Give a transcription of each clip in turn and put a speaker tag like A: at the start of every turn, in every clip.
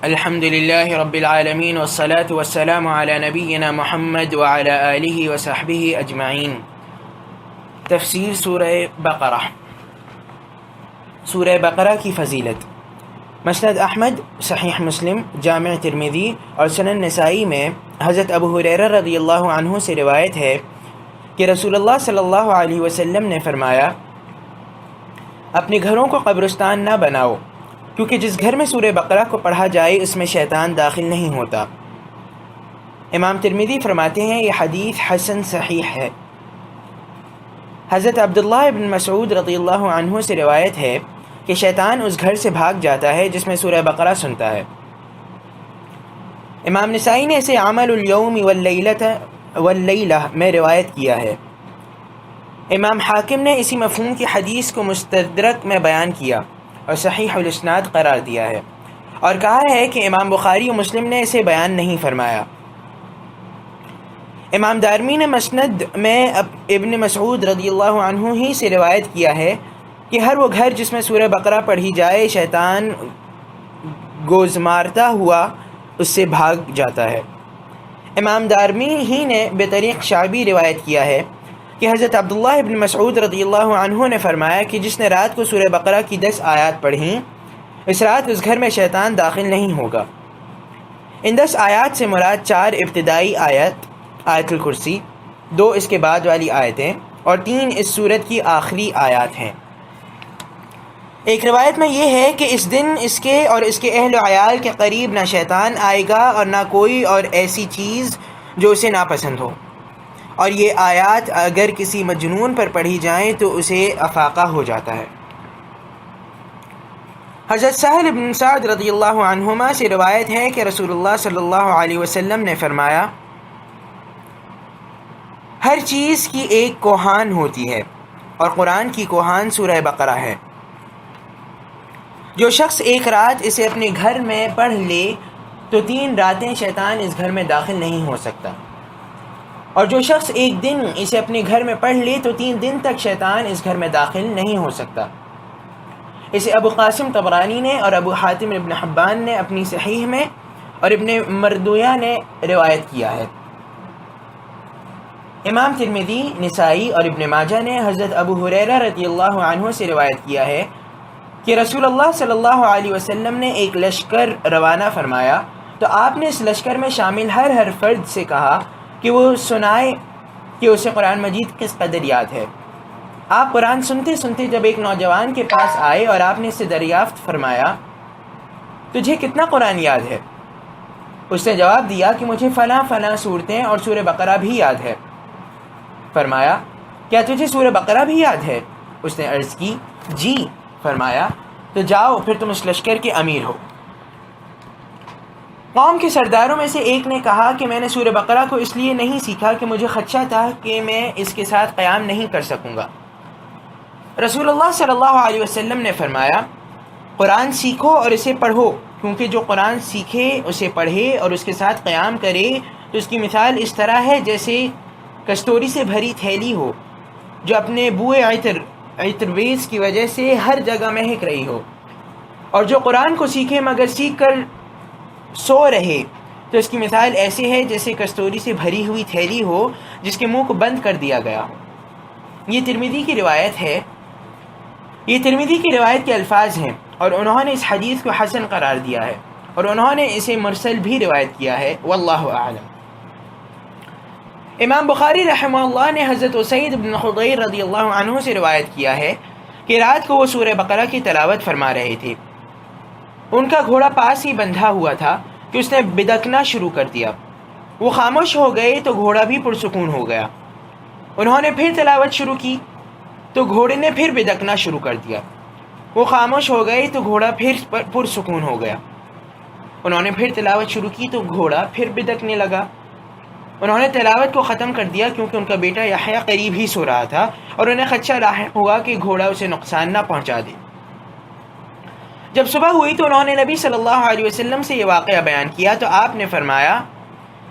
A: الحمد للہ رب العالمین والصلاة والسلام علی نبینا محمد وعلی آلہ وصحبہ اجمعین۔ تفسیر سورہ بقرہ۔ سورہ بقرہ کی فضیلت۔ مسند احمد، صحیح مسلم، جامع ترمذی اور سنن نسائی میں حضرت ابو ہریرہ رضی اللہ عنہ سے روایت ہے کہ رسول اللہ صلی اللہ علیہ وسلم نے فرمایا، اپنے گھروں کو قبرستان نہ بناؤ، کیونکہ جس گھر میں سورہ بقرہ کو پڑھا جائے اس میں شیطان داخل نہیں ہوتا۔ امام ترمذی فرماتے ہیں یہ حدیث حسن صحیح ہے۔ حضرت عبداللہ ابن مسعود رضی اللہ عنہ سے روایت ہے کہ شیطان اس گھر سے بھاگ جاتا ہے جس میں سورہ بقرہ سنتا ہے۔ امام نسائی نے اسے عمل الیوم واللیلہ میں روایت کیا ہے۔ امام حاکم نے اسی مفہوم کی حدیث کو مستدرک میں بیان کیا اور صحیح الاسناد قرار دیا ہے، اور کہا ہے کہ امام بخاری و مسلم نے اسے بیان نہیں فرمایا۔ امام دارمی نے مسند میں ابن مسعود رضی اللہ عنہ ہی سے روایت کیا ہے کہ ہر وہ گھر جس میں سورہ بقرہ پڑھی جائے شیطان گوز مارتا ہوا اس سے بھاگ جاتا ہے۔ امام دارمی ہی نے بطریق شعبی روایت کیا ہے کہ حضرت عبداللہ ابن مسعود رضی اللہ عنہ نے فرمایا کہ جس نے رات کو سورہ بقرہ کی 10 آیات پڑھیں اس رات اس گھر میں شیطان داخل نہیں ہوگا۔ ان 10 آیات سے مراد 4 ابتدائی آیت الکرسی، 2 اس کے بعد والی آیتیں اور 3 اس سورت کی آخری آیات ہیں۔ ایک روایت میں یہ ہے کہ اس دن اس کے اور اس کے اہل و عیال کے قریب نہ شیطان آئے گا اور نہ کوئی اور ایسی چیز جو اسے ناپسند ہو، اور یہ آیات اگر کسی مجنون پر پڑھی جائیں تو اسے افاقہ ہو جاتا ہے۔ حضرت سہل بن سعد رضی اللہ عنہما سے روایت ہے کہ رسول اللہ صلی اللہ علیہ وسلم نے فرمایا، ہر چیز کی ایک کوہان ہوتی ہے اور قرآن کی کوہان سورہ بقرہ ہے۔ جو شخص ایک رات اسے اپنے گھر میں پڑھ لے تو 3 راتیں شیطان اس گھر میں داخل نہیں ہو سکتا، اور جو شخص ایک دن اسے اپنے گھر میں پڑھ لے تو 3 دن تک شیطان اس گھر میں داخل نہیں ہو سکتا۔ اسے ابو قاسم طبرانی نے اور ابو حاتم ابن حبان نے اپنی صحیح میں اور ابن مردویہ نے روایت کیا ہے۔ امام ترمذی، نسائی اور ابن ماجہ نے حضرت ابو ہریرہ رضی اللہ عنہ سے روایت کیا ہے کہ رسول اللہ صلی اللہ علیہ وسلم نے ایک لشکر روانہ فرمایا تو آپ نے اس لشکر میں شامل ہر فرد سے کہا کہ وہ سنائے کہ اسے قرآن مجید کس قدر یاد ہے۔ آپ قرآن سنتے سنتے جب ایک نوجوان کے پاس آئے اور آپ نے اس سے دریافت فرمایا، تجھے کتنا قرآن یاد ہے؟ اس نے جواب دیا کہ مجھے فلاں فلاں صورتیں اور سورہ بقرہ بھی یاد ہے۔ فرمایا، کیا تجھے سورہ بقرہ بھی یاد ہے؟ اس نے عرض کی، جی۔ فرمایا، تو جاؤ پھر تم اس لشکر کے امیر ہو۔ قوم کے سرداروں میں سے ایک نے کہا کہ میں نے سورہ بقرہ کو اس لیے نہیں سیکھا کہ مجھے خدشہ تھا کہ میں اس کے ساتھ قیام نہیں کر سکوں گا۔ رسول اللہ صلی اللہ علیہ وسلم نے فرمایا، قرآن سیکھو اور اسے پڑھو، کیونکہ جو قرآن سیکھے، اسے پڑھے اور اس کے ساتھ قیام کرے تو اس کی مثال اس طرح ہے جیسے کستوری سے بھری تھیلی ہو جو اپنے بوئے عطرویز کی وجہ سے ہر جگہ مہک رہی ہو، اور جو قرآن کو سیکھے مگر سیکھ کر سو رہے تو اس کی مثال ایسے ہے جیسے کستوری سے بھری ہوئی تھیلی ہو جس کے منہ کو بند کر دیا گیا ہو۔ یہ ترمذی کی روایت ہے، یہ ترمذی کی روایت کے الفاظ ہیں، اور انہوں نے اس حدیث کو حسن قرار دیا ہے، اور انہوں نے اسے مرسل بھی روایت کیا ہے، واللہ اعلم۔ امام بخاری رحمہ اللہ نے حضرت اسید بن خضیر رضی اللہ عنہ سے روایت کیا ہے کہ رات کو وہ سورہ بقرہ کی تلاوت فرما رہے تھے۔ ان کا گھوڑا پاس ہی بندھا ہوا تھا کہ اس نے بدکنا شروع کر دیا۔ وہ خاموش ہو گئے تو گھوڑا بھی پرسکون ہو گیا۔ انہوں نے پھر تلاوت شروع کی تو گھوڑے نے پھر بدکنا شروع کر دیا۔ وہ خاموش ہو گئے تو گھوڑا پھر پرسکون ہو گیا۔ انہوں نے پھر تلاوت شروع کی تو گھوڑا پھر بدکنے لگا۔ انہوں نے تلاوت کو ختم کر دیا کیونکہ ان کا بیٹا یحییٰ قریب ہی سو رہا تھا اور انہیں خدشہ لاحق ہوا کہ گھوڑا اسے نقصان نہ پہنچا دے۔ جب صبح ہوئی تو انہوں نے نبی صلی اللہ علیہ وسلم سے یہ واقعہ بیان کیا تو آپ نے فرمایا،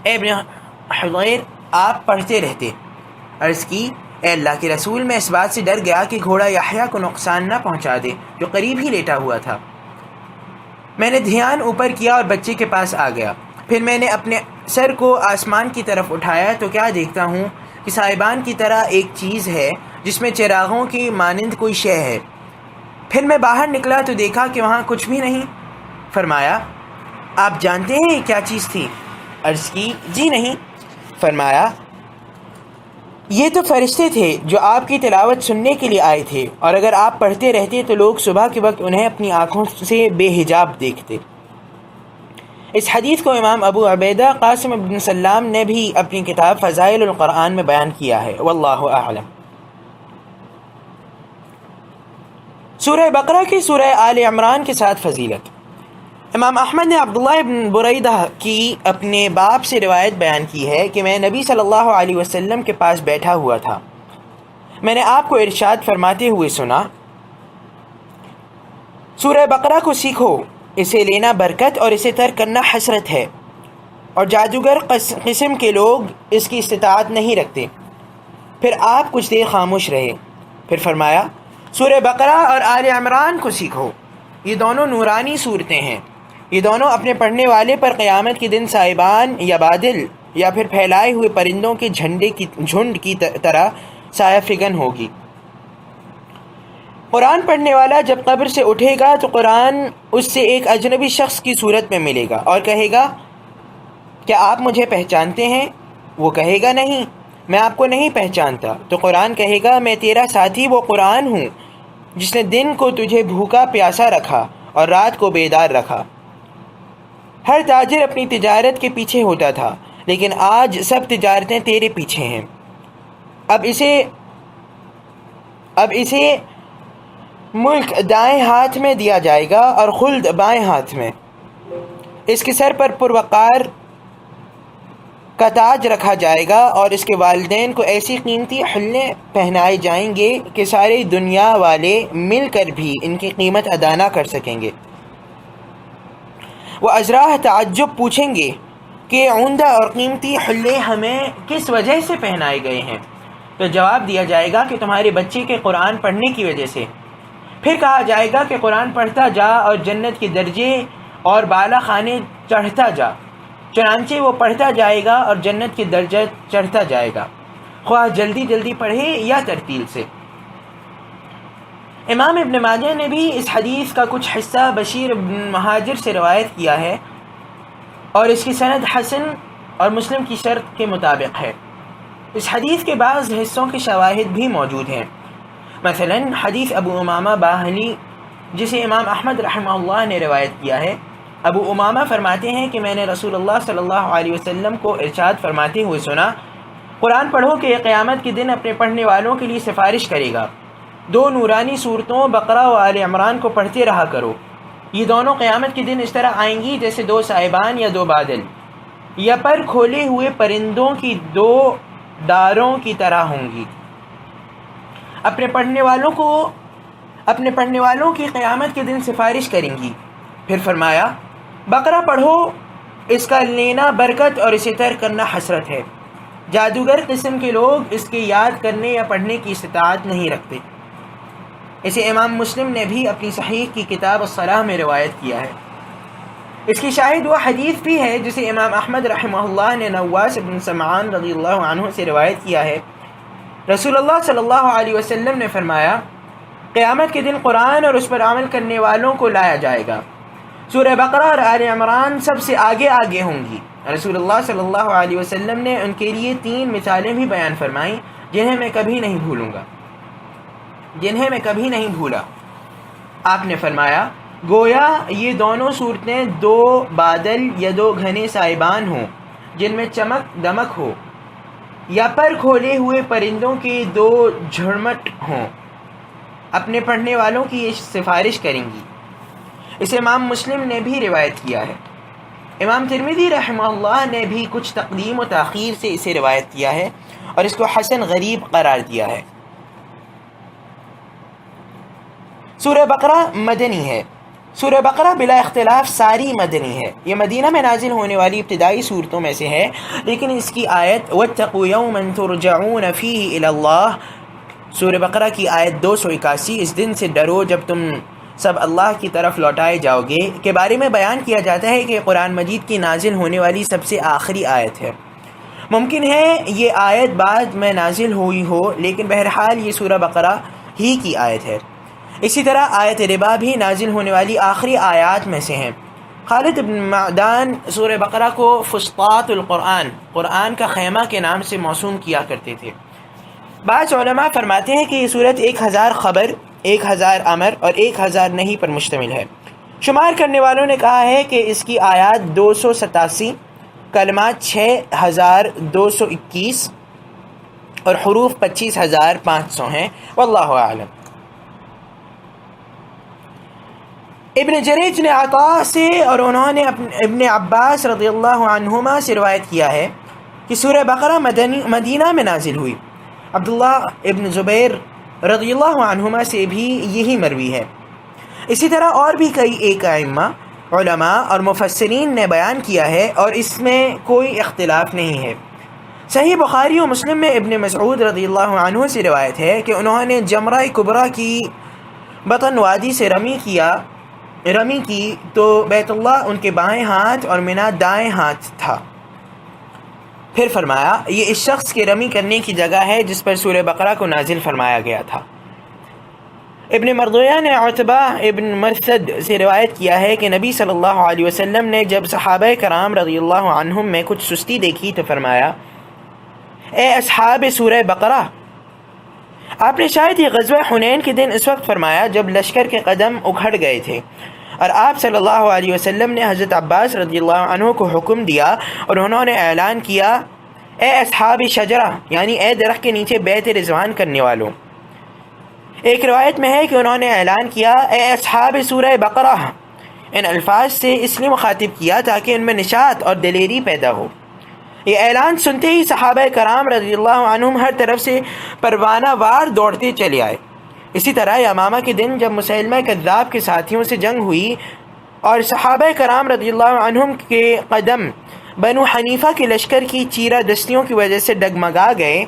A: اے ابن حضیر، آپ پڑھتے رہتے۔ عرض کی، اے اللہ کے رسول، میں اس بات سے ڈر گیا کہ گھوڑا یحییٰ کو نقصان نہ پہنچا دے جو قریب ہی لیٹا ہوا تھا۔ میں نے دھیان اوپر کیا اور بچے کے پاس آ گیا۔ پھر میں نے اپنے سر کو آسمان کی طرف اٹھایا تو کیا دیکھتا ہوں کہ صاحبان کی طرح ایک چیز ہے جس میں چراغوں کی مانند کوئی شے ہے۔ پھر میں باہر نکلا تو دیکھا کہ وہاں کچھ بھی نہیں۔ فرمایا آپ جانتے ہیں یہ کیا چیز تھی؟ عرض کی جی نہیں۔ فرمایا یہ تو فرشتے تھے جو آپ کی تلاوت سننے کے لیے آئے تھے، اور اگر آپ پڑھتے رہتے تو لوگ صبح کے وقت انہیں اپنی آنکھوں سے بے حجاب دیکھتے۔ اس حدیث کو امام ابو عبیدہ قاسم بن سلام نے بھی اپنی کتاب فضائل القرآن میں بیان کیا ہے، واللہ اعلم۔ سورہ بقرہ کی سورہ آل عمران کے ساتھ فضیلت۔ امام احمد نے عبداللہ بن بریدہ کی اپنے باپ سے روایت بیان کی ہے کہ میں نبی صلی اللہ علیہ وسلم کے پاس بیٹھا ہوا تھا۔ میں نے آپ کو ارشاد فرماتے ہوئے سنا، سورہ بقرہ کو سیکھو، اسے لینا برکت اور اسے ترک کرنا حسرت ہے، اور جادوگر قسم کے لوگ اس کی استطاعت نہیں رکھتے۔ پھر آپ کچھ دیر خاموش رہے، پھر فرمایا سورہ بقرہ اور آل عمران کو سیکھو، یہ دونوں نورانی صورتیں ہیں، یہ دونوں اپنے پڑھنے والے پر قیامت کے دن صاحبان یا بادل یا پھر پھیلائے ہوئے پرندوں کے جھنڈ کی طرح سایہ فگن ہوگی۔ قرآن پڑھنے والا جب قبر سے اٹھے گا تو قرآن اس سے ایک اجنبی شخص کی صورت میں ملے گا اور کہے گا کیا آپ مجھے پہچانتے ہیں؟ وہ کہے گا نہیں، میں آپ کو نہیں پہچانتا۔ تو قرآن کہے گا میں تیرا ساتھی وہ قرآن ہوں جس نے دن کو تجھے بھوکا پیاسا رکھا اور رات کو بیدار رکھا۔ ہر تاجر اپنی تجارت کے پیچھے ہوتا تھا، لیکن آج سب تجارتیں تیرے پیچھے ہیں۔ اب اسے ملک دائیں ہاتھ میں دیا جائے گا اور خلد بائیں ہاتھ میں۔ اس کے سر پر پروقار کا تاج رکھا جائے گا اور اس کے والدین کو ایسی قیمتی حلے پہنائے جائیں گے کہ ساری دنیا والے مل کر بھی ان کی قیمت ادا نہ کر سکیں گے۔ وہ ازراہ تعجب پوچھیں گے کہ عمدہ اور قیمتی حلے ہمیں کس وجہ سے پہنائے گئے ہیں؟ تو جواب دیا جائے گا کہ تمہارے بچے کے قرآن پڑھنے کی وجہ سے۔ پھر کہا جائے گا کہ قرآن پڑھتا جا اور جنت کے درجے اور بالا خانے چڑھتا جا۔ چنانچہ وہ پڑھتا جائے گا اور جنت کے درجہ چڑھتا جائے گا، خواہ جلدی جلدی پڑھے یا ترتیل سے۔ امام ابن ماجہ نے بھی اس حدیث کا کچھ حصہ بشیر بن مہاجر سے روایت کیا ہے اور اس کی سند حسن اور مسلم کی شرط کے مطابق ہے۔ اس حدیث کے بعض حصوں کے شواہد بھی موجود ہیں، مثلا حدیث ابو امامہ باہلی جسے امام احمد رحمہ اللہ نے روایت کیا ہے۔ ابو امامہ فرماتے ہیں کہ میں نے رسول اللہ صلی اللہ علیہ وسلم کو ارشاد فرماتے ہوئے سنا، قرآن پڑھو کہ یہ قیامت کے دن اپنے پڑھنے والوں کے لیے سفارش کرے گا۔ دو نورانی صورتوں بقرہ و آل عمران کو پڑھتے رہا کرو، یہ دونوں قیامت کے دن اس طرح آئیں گی جیسے دو صاحبان یا دو بادل یا پر کھولے ہوئے پرندوں کی دو ڈاروں کی طرح ہوں گی۔ اپنے پڑھنے والوں کی قیامت کے دن سفارش کریں گی۔ پھر فرمایا بقرہ پڑھو، اس کا لینا برکت اور اسے ترک کرنا حسرت ہے۔ جادوگر قسم کے لوگ اس کے یاد کرنے یا پڑھنے کی استطاعت نہیں رکھتے۔ اسے امام مسلم نے بھی اپنی صحیح کی کتاب الصلاح میں روایت کیا ہے۔ اس کی شاہد وہ حدیث بھی ہے جسے امام احمد رحمہ اللہ نے نواس بن سمعان رضی اللہ عنہ سے روایت کیا ہے۔ رسول اللہ صلی اللہ علیہ وسلم نے فرمایا قیامت کے دن قرآن اور اس پر عمل کرنے والوں کو لایا جائے گا، سورہ بقرہ اور آل عمران سب سے آگے آگے ہوں گی۔ رسول اللہ صلی اللہ علیہ وسلم نے ان کے لیے 3 مثالیں بھی بیان فرمائیں جنہیں میں کبھی نہیں بھولا۔ آپ نے فرمایا گویا یہ دونوں صورتیں 2 بادل یا 2 گھنے صاحبان ہوں جن میں چمک دمک ہو، یا پر کھولے ہوئے پرندوں کے 2 جھرمٹ ہوں، اپنے پڑھنے والوں کی یہ سفارش کریں گی۔ اسے امام مسلم نے بھی روایت کیا ہے۔ امام ترمذی رحمہ اللہ نے بھی کچھ تقدیم و تاخیر سے اسے روایت کیا ہے اور اس کو حسن غریب قرار دیا ہے۔ سورہ بقرہ مدنی ہے۔ سورہ بقرہ بلا اختلاف ساری مدنی ہے۔ یہ مدینہ میں نازل ہونے والی ابتدائی صورتوں میں سے ہے، لیکن اس کی آیت وَاتَّقُوا يَوْمًا تُرْجَعُونَ فِيهِ إِلَى اللَّهِ، سورہ بقرہ کی آیت 281، اس دن سے ڈرو جب تم سب اللہ کی طرف لوٹائے جاؤ گے کے بارے میں بیان کیا جاتا ہے کہ قرآن مجید کی نازل ہونے والی سب سے آخری آیت ہے۔ ممکن ہے یہ آیت بعد میں نازل ہوئی ہو، لیکن بہرحال یہ سورہ بقرہ ہی کی آیت ہے۔ اسی طرح آیت ربا بھی نازل ہونے والی آخری آیات میں سے ہیں۔ خالد بن معدان سورہ بقرہ کو فسطاط القرآن، قرآن کا خیمہ کے نام سے موسوم کیا کرتے تھے۔ بعض علماء فرماتے ہیں کہ یہ صورت 1000 خبر، 1000 امر اور 1000 نہیں پر مشتمل ہے۔ شمار کرنے والوں نے کہا ہے کہ اس کی آیات 287، کلمات 6221 اور حروف 25500 ہیں، واللہ اعلم۔ ابن جریج نے عطا سے اور انہوں نے ابن عباس رضی اللہ عنہما سے روایت کیا ہے کہ سورہ بقرہ مدینہ میں نازل ہوئی۔ عبداللہ ابن زبیر رضی اللہ عنہما سے بھی یہی مروی ہے۔ اسی طرح اور بھی کئی ایک ائمہ، علماء اور مفسرین نے بیان کیا ہے اور اس میں کوئی اختلاف نہیں ہے۔ صحیح بخاری و مسلم میں ابن مسعود رضی اللہ عنہ سے روایت ہے کہ انہوں نے جمرہ کبریٰ کی بطن وادی سے رمی کی تو بیت اللہ ان کے بائیں ہاتھ اور منا دائیں ہاتھ تھا۔ پھر فرمایا یہ اس شخص کے رمی کرنے کی جگہ ہے جس پر سورہ بقرہ کو نازل فرمایا گیا تھا۔ ابن مردویہ نے عتبہ ابن مرثد سے روایت کیا ہے کہ نبی صلی اللہ علیہ وسلم نے جب صحابہ کرام رضی اللہ عنہم میں کچھ سستی دیکھی تو فرمایا اے اصحاب سورہ بقرہ۔ آپ نے شاید یہ غزوہ حنین کے دن اس وقت فرمایا جب لشکر کے قدم اکھڑ گئے تھے، اور آپ صلی اللہ علیہ وسلم نے حضرت عباس رضی اللہ عنہ کو حکم دیا اور انہوں نے اعلان کیا اے اصحاب شجرہ، یعنی اے درخت کے نیچے بیعت رضوان کرنے والوں۔ ایک روایت میں ہے کہ انہوں نے اعلان کیا اے اصحاب سورہ بقرہ۔ ان الفاظ سے اس لیے مخاطب کیا تاکہ ان میں نشاط اور دلیری پیدا ہو۔ یہ اعلان سنتے ہی صحابہ کرام رضی اللہ عنہم ہر طرف سے پروانہ وار دوڑتے چلے آئے۔ اسی طرح یمامہ کے دن جب مسیلمہ کذاب کے ساتھیوں سے جنگ ہوئی اور صحابہ کرام رضی اللہ عنہم کے قدم بنو حنیفہ کے لشکر کی چیرہ دستیوں کی وجہ سے ڈگمگا گئے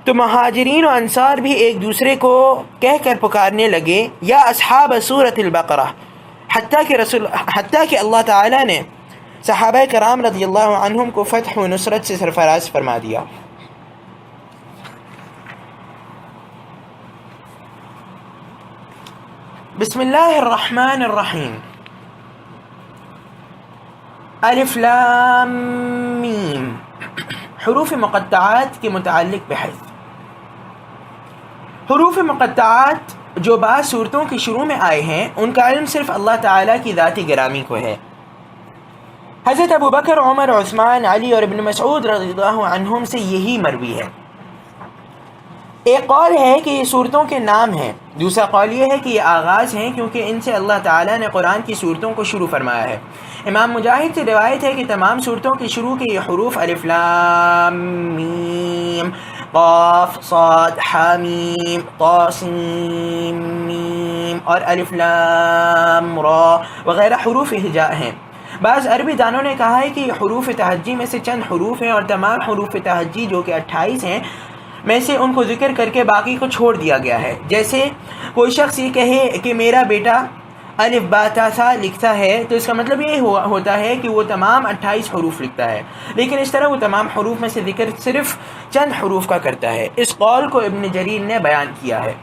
A: تو مہاجرین و انصار بھی ایک دوسرے کو کہہ کر پکارنے لگے یا اصحاب سورۃ البقرہ، حتیٰ کہ اللہ تعالیٰ نے صحابہ کرام رضی اللہ عنہم کو فتح و نصرت سے سرفراز فرما دیا۔ بسم اللہ الرحمن الرحیم۔ الف لام میم۔ حروف مقطعات کے متعلق بحث۔ حروف مقطعات جو بعض صورتوں کی شروع میں آئے ہیں ان کا علم صرف اللہ تعالیٰ کی ذات گرامی کو ہے۔ حضرت ابو بکر، عمر، عثمان، علی اور ابن مسعود رضی اللہ عنہم سے یہی مروی ہے۔ ایک قول ہے کہ یہ صورتوں کے نام ہیں، دوسرا قول یہ ہے کہ یہ آغاز ہیں کیونکہ ان سے اللہ تعالیٰ نے قرآن کی صورتوں کو شروع فرمایا ہے۔ امام مجاہد سے روایت ہے کہ تمام صورتوں کے شروع کے یہ حروف الف لام میم، قاف صاد حامیم طاسیم میم اور الف لام را وغیرہ حروف ہجاء ہیں۔ بعض عربی دانوں نے کہا ہے کہ یہ حروف تہجی میں سے چند حروف ہیں اور تمام حروف تہجی جو کہ 28 ہیں میں سے ان کو ذکر کر کے باقی کو چھوڑ دیا گیا ہے۔ جیسے کوئی شخص یہ کہے کہ میرا بیٹا الف با تا سا لکھتا ہے تو اس کا مطلب یہ ہوتا ہے کہ وہ تمام 28 حروف لکھتا ہے، لیکن اس طرح وہ تمام حروف میں سے ذکر صرف چند حروف کا کرتا ہے۔ اس قول کو ابن جریر نے بیان کیا ہے۔